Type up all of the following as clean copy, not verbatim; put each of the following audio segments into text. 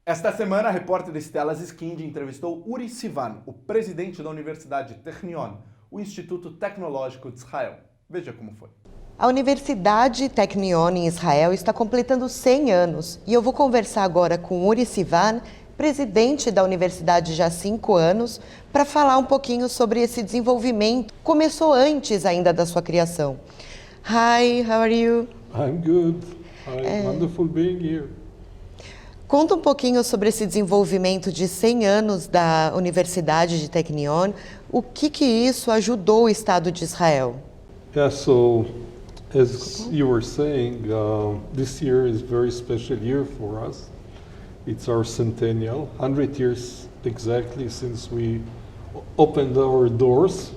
Esta semana, a repórter Stella Ziskind entrevistou Uri Sivan, o presidente da Universidade Technion, o Instituto Tecnológico de Israel. Veja como foi. A Universidade Technion em Israel está completando 100 anos e eu vou conversar agora com Uri Sivan, presidente da Universidade já há 5 anos, para falar um pouquinho sobre esse desenvolvimento. Começou antes ainda da sua criação. Hi, how are you? I'm good. Wonderful being here. Conta um pouquinho sobre esse desenvolvimento de 100 anos da Universidade de Technion. O que isso ajudou o Estado de Israel? Yeah, so as you were saying, this year is a very special year for us. It's our centennial, 100 years exactly since we opened our doors.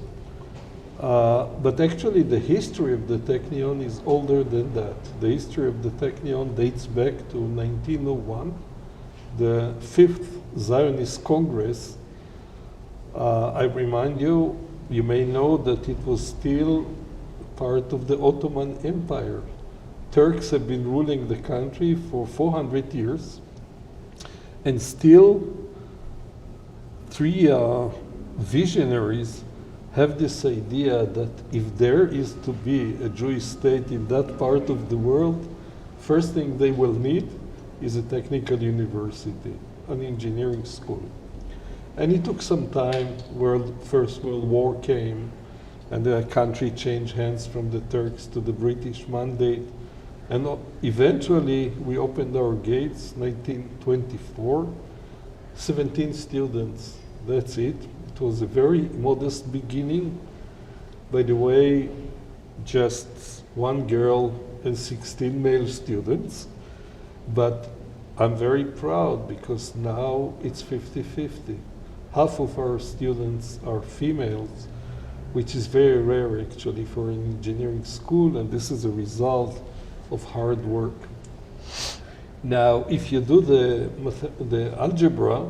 But actually the history of the Technion is older than that. The history of the Technion dates back to 1901, the 5th Zionist Congress. I remind you, you may know that it was still part of the Ottoman Empire. Turks have been ruling the country for 400 years, and still three visionaries have this idea that if there is to be a Jewish state in that part of the world, first thing they will need is a technical university, an engineering school. And it took some time. First World War came, and the country changed hands from the Turks to the British mandate. And eventually we opened our gates, 1924, 17 students, that's it. It was a very modest beginning. By the way, just one girl and 16 male students. But I'm very proud because now it's 50-50. Half of our students are females, which is very rare actually for an engineering school, and this is a result of hard work. Now, if you do the algebra,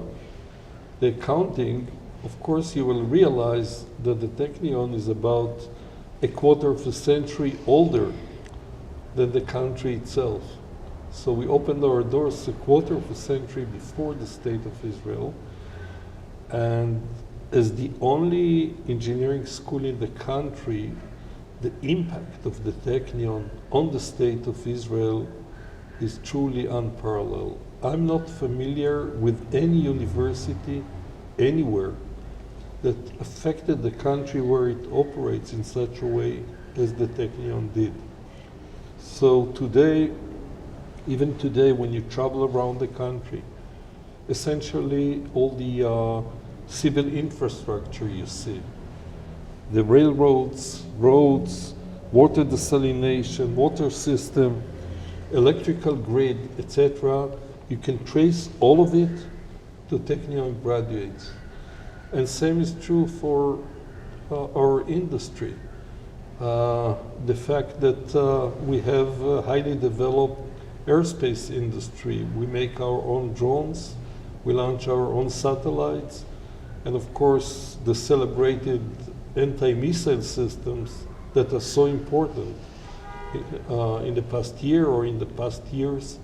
the accounting, of course you will realize that the Technion is about a quarter of a century older than the country itself. So we opened our doors a quarter of a century before the State of Israel. And as the only engineering school in the country, the impact of the Technion on the State of Israel is truly unparalleled. I'm not familiar with any university anywhere that affected the country where it operates in such a way as the Technion did. So today, even today, when you travel around the country, essentially all the civil infrastructure you see, the railroads, roads, water desalination, water system, electrical grid, etc., you can trace all of it to Technion graduates. And same is true for our industry. The fact that we have a highly developed aerospace industry. We make our own drones, we launch our own satellites, and of course the celebrated anti-missile systems that are so important in the past year or in the past years.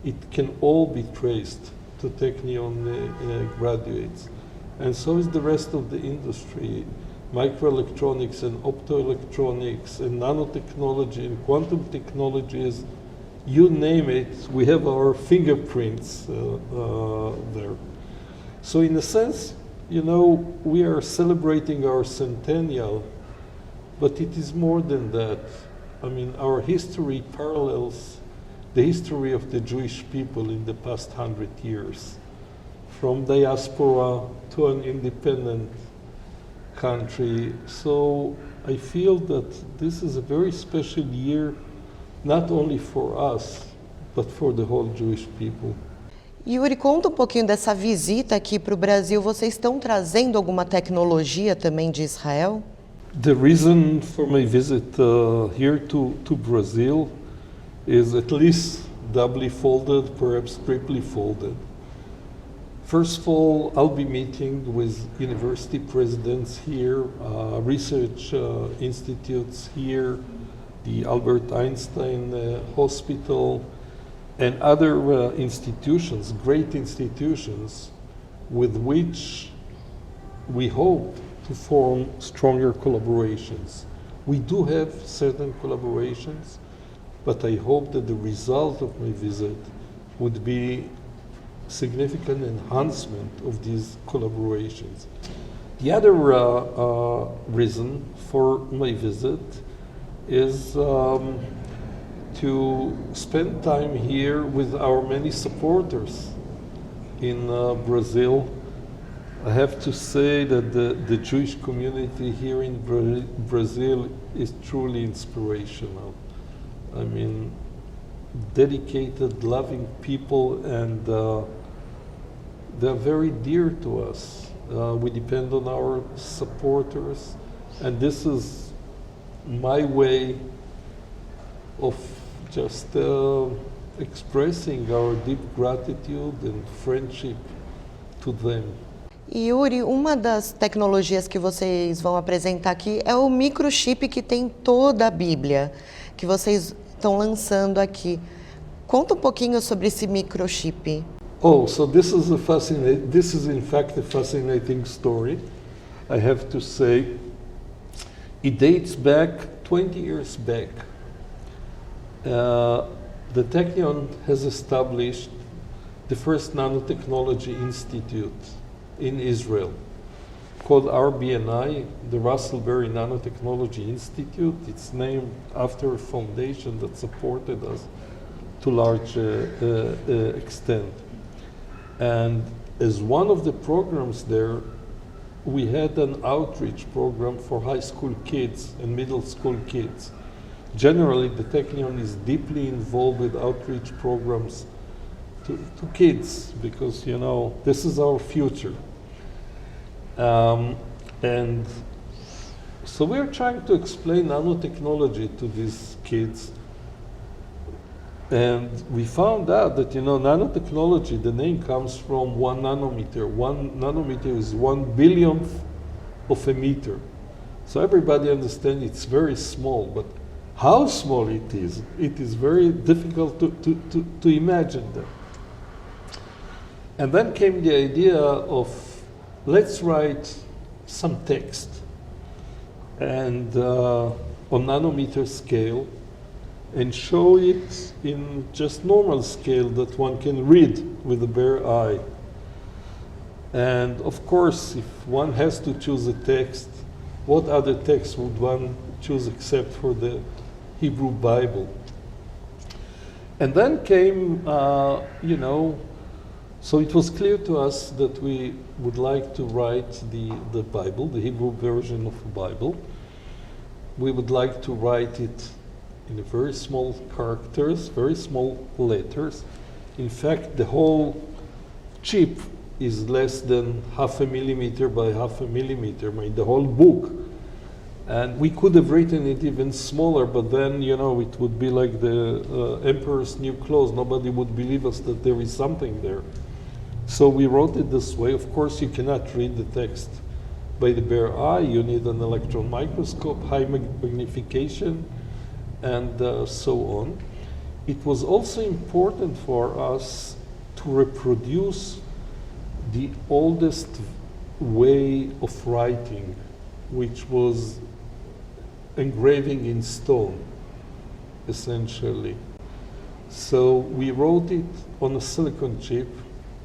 It can all be traced to Technion graduates. And so is the rest of the industry. Microelectronics and optoelectronics and nanotechnology and quantum technologies, you name it, we have our fingerprints there. So in a sense, you know, we are celebrating our centennial, but it is more than that. I mean, our history parallels the history of the Jewish people in the past 100 years, from diaspora to an independent country. So I feel that this is a very special year, not only for us, but for the whole Jewish people. Yuri, conta um pouquinho dessa visita aqui para o Brasil. Vocês estão trazendo alguma tecnologia também de Israel? The reason for my visit here to Brazil is at least doubly folded, perhaps triply folded. First of all, I'll be meeting with university presidents here, research institutes here, the Albert Einstein Hospital, and other institutions, great institutions, with which we hope to form stronger collaborations. We do have certain collaborations, but I hope that the result of my visit would be significant enhancement of these collaborations. The other reason for my visit is to spend time here with our many supporters in Brazil. I have to say that the Jewish community here in Brazil is truly inspirational. I mean, dedicated, loving people, and they're very dear to us. We depend on our supporters, and this is my way of just expressing our deep gratitude and friendship to them. E Yuri, uma das tecnologias que vocês vão apresentar aqui é o microchip que tem toda a Bíblia, que vocês estão lançando aqui. Conta um pouquinho sobre esse microchip. Oh, so this is in fact a fascinating story. I have to say, it dates back 20 years back. The Technion has established the first nanotechnology institute in Israel, called RBNI, the Russell Berry Nanotechnology Institute. It's named after a foundation that supported us to large extent. And as one of the programs there, we had an outreach program for high school kids and middle school kids. Generally, the Technion is deeply involved with outreach programs to kids because, you know, this is our future. And so we're trying to explain nanotechnology to these kids. And we found out that, you know, nanotechnology, the name comes from 1 nanometer. 1 nanometer is 1/1000th of a meter. So everybody understands it's very small, but how small it is very difficult to imagine that. And then came the idea of, let's write some text and on nanometer scale and show it in just normal scale that one can read with the bare eye. And of course, if one has to choose a text, what other text would one choose except for the Hebrew Bible? And then came, you know, so it was clear to us that we would like to write the Bible, the Hebrew version of the Bible. We would like to write it in a very small characters, very small letters. In fact, the whole chip is less than 0.5 millimeter by 0.5 millimeter, I mean, the whole book. And we could have written it even smaller, but then, you know, it would be like the emperor's new clothes. Nobody would believe us that there is something there. So we wrote it this way. Of course, you cannot read the text by the bare eye. You need an electron microscope, high magnification, and so on. It was also important for us to reproduce the oldest way of writing, which was engraving in stone, essentially. So we wrote it on a silicon chip.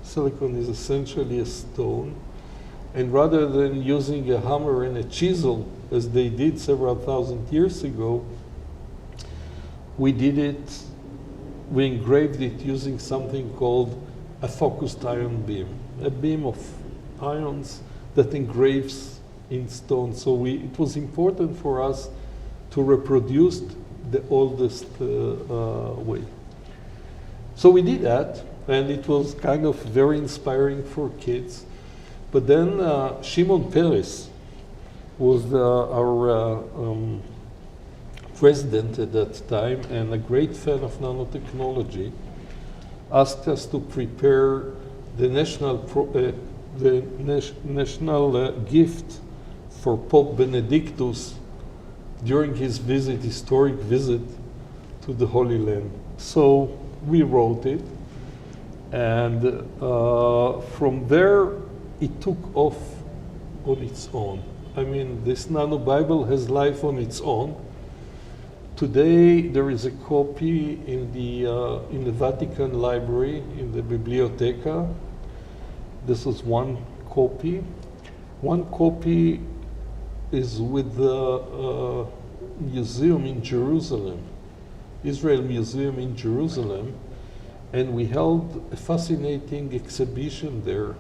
Silicon is essentially a stone. And rather than using a hammer and a chisel, as they did several thousand years ago, we engraved it using something called a focused ion beam, a beam of ions that engraves in stone. So it was important for us to reproduce the oldest way. So we did that, and it was kind of very inspiring for kids. But then Shimon Peres was our president at that time, and a great fan of nanotechnology, asked us to prepare the national gift for Pope Benedictus during his historic visit to the Holy Land. So we wrote it, and from there it took off on its own. I mean, this Nano Bible has life on its own. Today there is a copy in the Vatican Library, in the Biblioteca. This is one copy. One copy is with the museum in Jerusalem, Israel Museum in Jerusalem, and we held a fascinating exhibition there.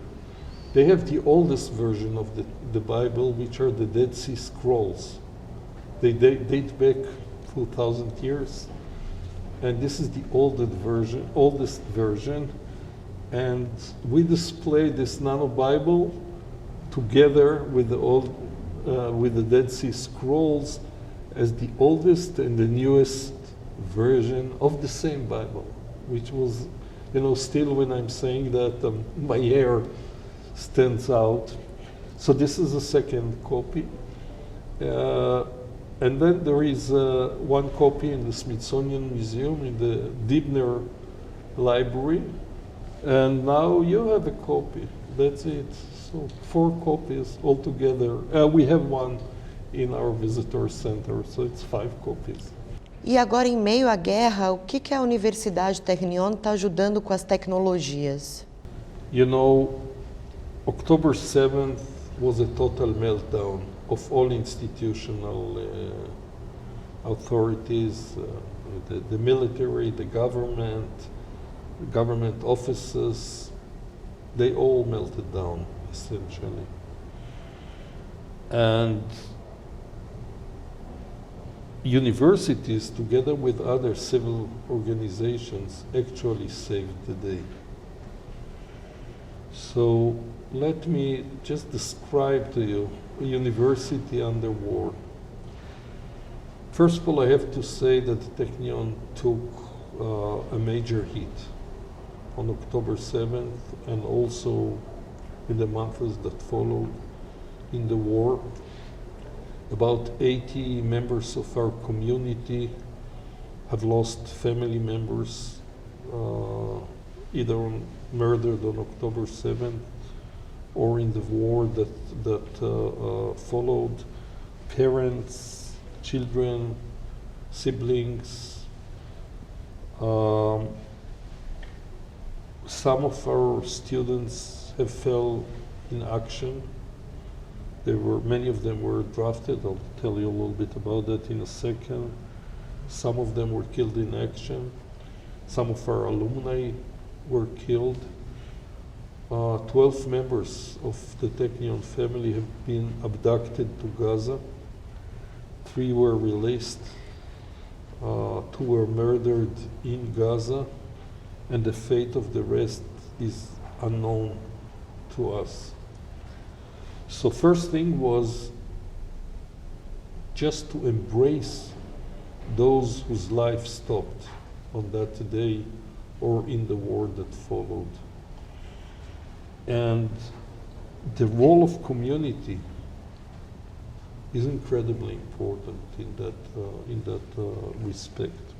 They have the oldest version of the Bible, which are the Dead Sea Scrolls. They date back 2,000 years, and this is the oldest version, and we display this Nano Bible together with the Dead Sea Scrolls as the oldest and the newest version of the same Bible, which was, still when I'm saying that, my hair stands out. So this is a second copy. And then there is one copy in the Smithsonian Museum, in the Dibner Library. And now you have a copy. That's it. So 4 copies altogether. We have one in our visitor center, so it's 5 copies. E agora, em meio à guerra, o que a Universidade Technion está ajudando com as tecnologias? October 7th was a total meltdown of all institutional authorities, the military, the government offices, they all melted down, essentially. And universities, together with other civil organizations, actually saved the day. So let me just describe to you a university under war. First of all, I have to say that Technion took a major hit on October 7th and also in the months that followed in the war. About 80 members of our community have lost family members, either murdered on October 7th or in the war that followed. Parents, children, siblings. Some of our students have fell in action. Many of them were drafted. I'll tell you a little bit about that in a second. Some of them were killed in action. Some of our alumni were killed. 12 members of the Technion family have been abducted to Gaza. 3 were released. 2 were murdered in Gaza, and the fate of the rest is unknown to us. So first thing was just to embrace those whose life stopped on that day or in the war that followed. And the role of community is incredibly important in that respect.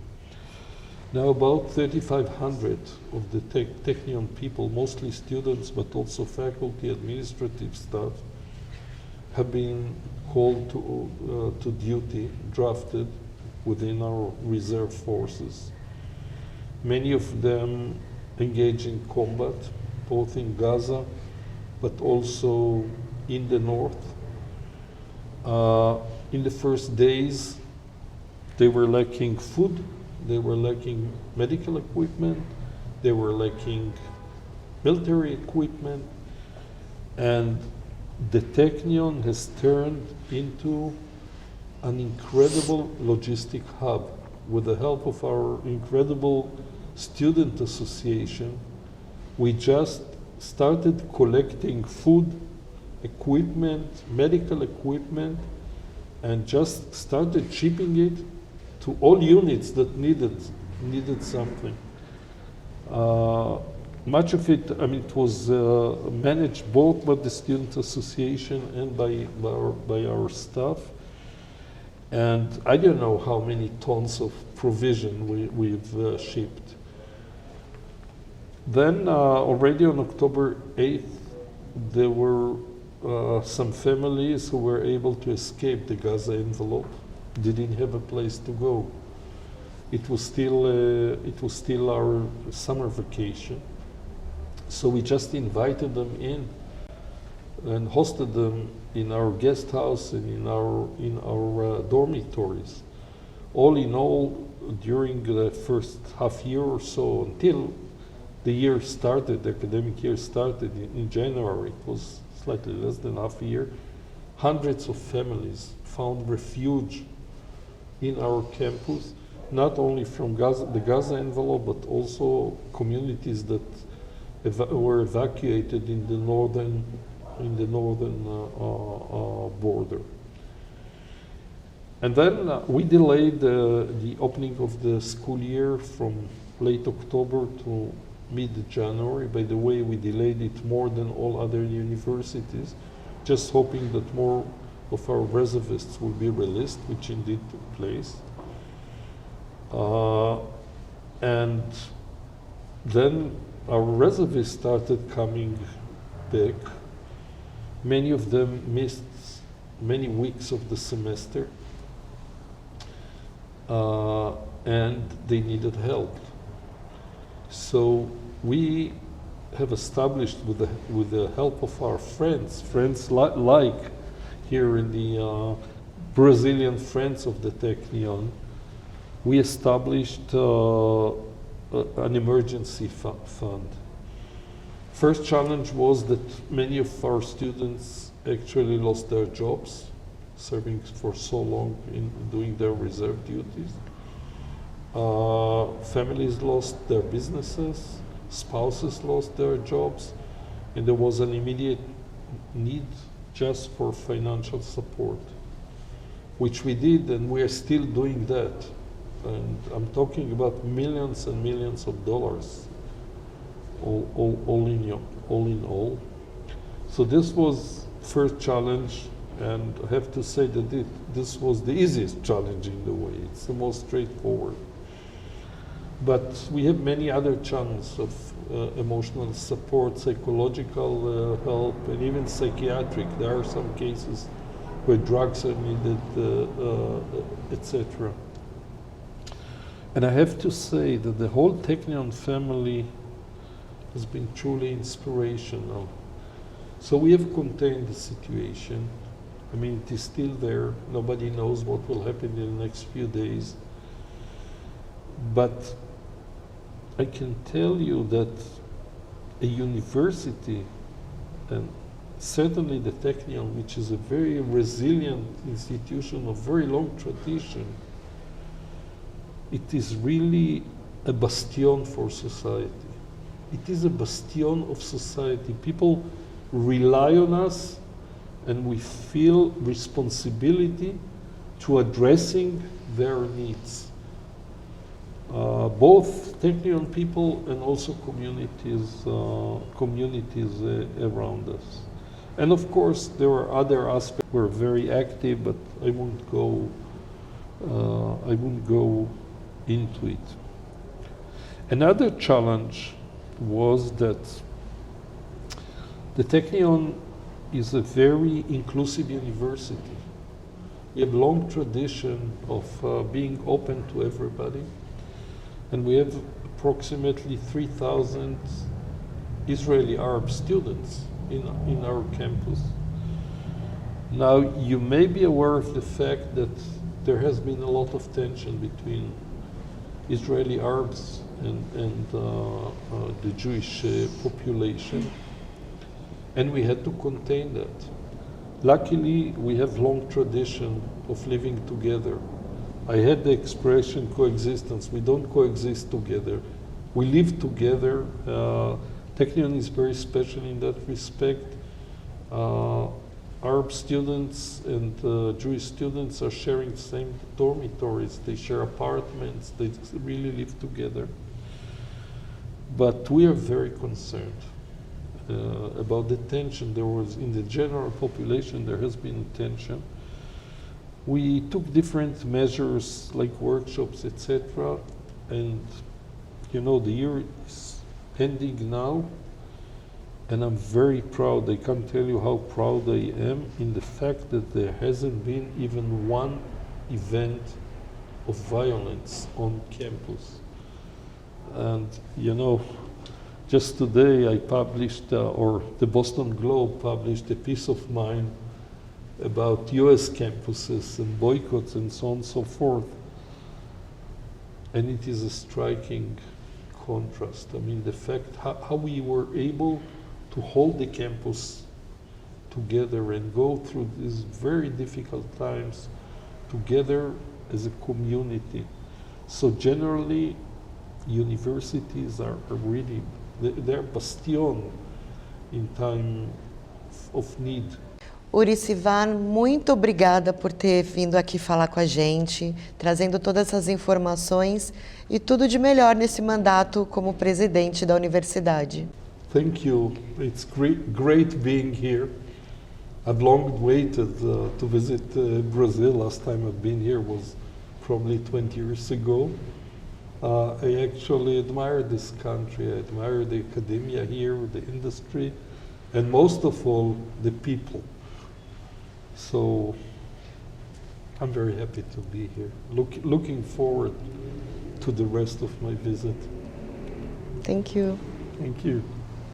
Now about 3,500 of the Technion people, mostly students but also faculty, administrative staff, have been called to duty, drafted within our reserve forces. Many of them engage in combat, both in Gaza, but also in the north. In the first days, they were lacking food, they were lacking medical equipment, they were lacking military equipment, and the Technion has turned into an incredible logistic hub with the help of our incredible student association. We just started collecting food, equipment, medical equipment, and just started shipping it to all units that needed something. Much of it, it was managed both by the Student Association and by our staff. And I don't know how many tons of provision we've shipped. Then already on October 8th, there were some families who were able to escape the Gaza envelope. They didn't have a place to go. It was still our summer vacation. So we just invited them in and hosted them in our guest house and in our dormitories. All in all, during the first half year or so, until the year started, the academic year started in January, it was slightly less than half a year, hundreds of families found refuge in our campus, not only from the Gaza envelope, but also communities that were evacuated in the northern border. And then we delayed the opening of the school year from late October to mid-January. By the way, we delayed it more than all other universities, just hoping that more of our reservists will be released, which indeed took place. And then our reservists started coming back. Many of them missed many weeks of the semester, and they needed help. So we have established, with the help of our friends like here in the Brazilian Friends of the Technion, we established an emergency fund. First challenge was that many of our students actually lost their jobs, serving for so long in doing their reserve duties. Families lost their businesses, spouses lost their jobs, and there was an immediate need just for financial support, which we did, and we are still doing that. And I'm talking about millions and millions of dollars, all in all. So this was first challenge, and I have to say that this was the easiest challenge in the way. It's the most straightforward. But we have many other channels of emotional support, psychological help, and even psychiatric. There are some cases where drugs are needed, etc. And I have to say that the whole Technion family has been truly inspirational. So we have contained the situation. I mean, it is still there. Nobody knows what will happen in the next few days. But I can tell you that a university, and certainly the Technion, which is a very resilient institution of very long tradition, it is really a bastion for society. It is a bastion of society. People rely on us, and we feel responsibility to addressing their needs. Both Technion people and also communities around us. And of course, there are other aspects. We're very active, but I won't go into it. Another challenge was that the Technion is a very inclusive university. We have a long tradition of being open to everybody, and we have approximately 3,000 Israeli Arab students in our campus. Now, you may be aware of the fact that there has been a lot of tension between Israeli Arabs and the Jewish population, and we had to contain that. Luckily, we have long tradition of living together. I had the expression coexistence. We don't coexist together. We live together. Technion is very special in that respect. Arab students and Jewish students are sharing the same dormitories. They share apartments. They really live together. But we are very concerned about the tension. There was, in the general population, there has been tension. We took different measures like workshops, etc. And you know, the year is ending now, and I'm very proud. I can't tell you how proud I am in the fact that there hasn't been even one event of violence on campus. And you know, just today I published, or the Boston Globe published a piece of mine about US campuses and boycotts and so on and so forth. And it is a striking contrast. I mean, the fact how we were able to hold the campus together and go through these very difficult times together as a community. So generally, universities are really, they're bastion in time of need. Uri Sivan, muito obrigada por ter vindo aqui falar com a gente, trazendo todas essas informações e tudo de melhor nesse mandato como presidente da universidade. Thank you. It's great being here. I've long waited to visit Brazil. Last time I've been here was probably 20 years ago. I actually admire this country. I admire the academia here, the industry, and most of all, the people. So I'm very happy to be here. Looking forward to the rest of my visit. Thank you. Thank you.